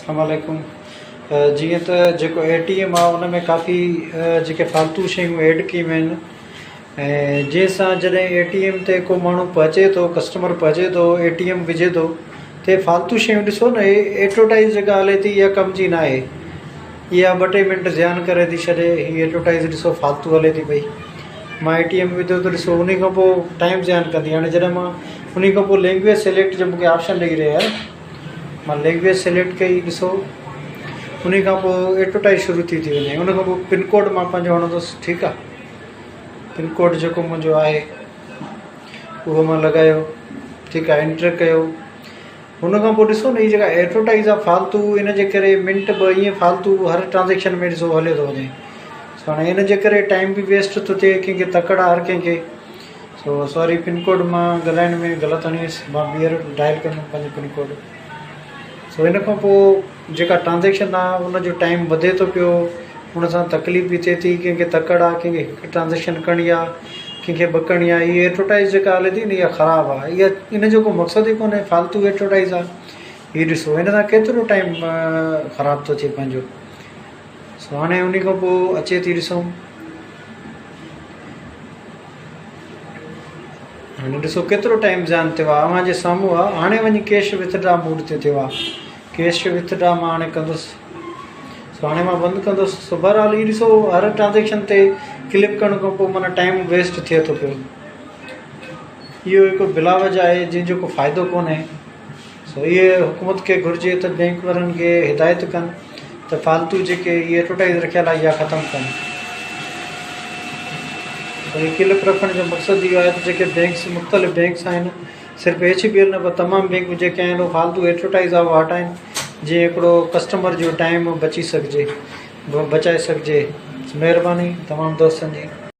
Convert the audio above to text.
अस्सलामुअलैकुम। जीअं त जेको ATM आहे उन में काफ़ी जेके फालतू शयूं ऐड कयूं आहिनि ऐं जंहिंसां जॾहिं ATM ते को माण्हू पहुचे थो, कस्टमर पहुचे थो, ATM विझे थो त फालतू शयूं ॾिसो न, एडवर्टाइज़ जेका हले थी इहा कम जी न आहे। इहा 2-3 मिंट ज़्यान करे थी छॾे। हीअ एडवर्टाइज़ ॾिसो फालतू हले थी पई। मां ATM विधो त ॾिसो उन खां पोइ टाइम ज़्यान कंदी। हाणे जॾहिं मां उन खां पोइ लैंग्वेज सिलेक्ट जो मूंखे ऑप्शन ॾेई रहिया आहे, मां लैंग्वेज सिलेक्ट कई, ॾिसो उन खां पोइ एडवर्टाइज़ शुरू थी वञे। उन खां पोइ पिनकोड मां पंहिंजो हणंदुसि, ठीकु आहे। पिनकोड जेको मुंहिंजो आहे उहो मां लॻायो, ठीकु आहे, एंटर कयो। हुन खां पोइ ॾिसो न, हीअ जेका एडवर्टाइज़ आहे फालतू, इन जे करे मिंट ॿ ईअं फालतू हर ट्रांजेक्शन में ॾिसो हले थो वञे। सो हाणे इन जे करे टाइम बि वेस्ट थो थिए, कंहिंखे तकड़ आहे हर कंहिंखे। सो सॉरी, पिनकोड मां ॻाल्हाइण में ग़लति हणीसि, मां ॿीहर डायल कंदुमि पंहिंजो पिनकोड। सो इन खां पोइ जेका ट्रांजेक्शन आहे उनजो टाइम वधे थो पियो, हुन सां तकलीफ़ बि थिए थी। कंहिंखे तकड़ आहे, कंहिंखे हिकु ट्रांजेक्शन करणी आहे, कंहिंखे ॿ करणी आहे। हीअ एडवर्टाइज़ जेका हले थी न, इहा ख़राबु आहे। इहा इन जो को मक़सदु ई कोन्हे, फालतू एडवर्टाइज़ आहे। हीअ ॾिसो हिन सां केतिरो टाइम ख़राबु थो थिए पंहिंजो। सो हाणे उन खां पोइ अचे थी, ॾिसूं हाणे ॾिसो केतिरो टाइम ज़्यान थियो आहे। अव्हांजे साम्हूं आहे। हाणे वञी कैश विथड्रा मूड ते थियो आहे। कैश विथड्रा मां हाणे कंदुसि। सो हाणे मां बंदि कंदुसि। सो बहरहाल हीअ ॾिसो हर ट्रांजेक्शन ते क्लिक करण खां पोइ माना टाइम वेस्ट थिए थो पियो। इहो हिकु बिलावज आहे जंहिंजो को फ़ाइदो कोन्हे। सो इहे हुकूमत खे घुरिजे त बैंक वारनि खे हिदायत कनि त फालतू जेके इहे एडवर्टाइज़ रखियल आहे इहा ख़तमु कनि। त हीअ क्लिप रखण जो मक़सदु इहो आहे त जेके बैंक्स, मुख़्तलिफ़ बैंक्स आहिनि, सिर्फ़ु HBL न पर तमामु बैंक जेके आहिनि उहे फालतू एडवर्टाइज़ आहे उहा हटाइनि, जीअं हिकिड़ो कस्टमर जो टाइम बचाए सघिजे। महिरबानी तमामु दोस्तनि जी।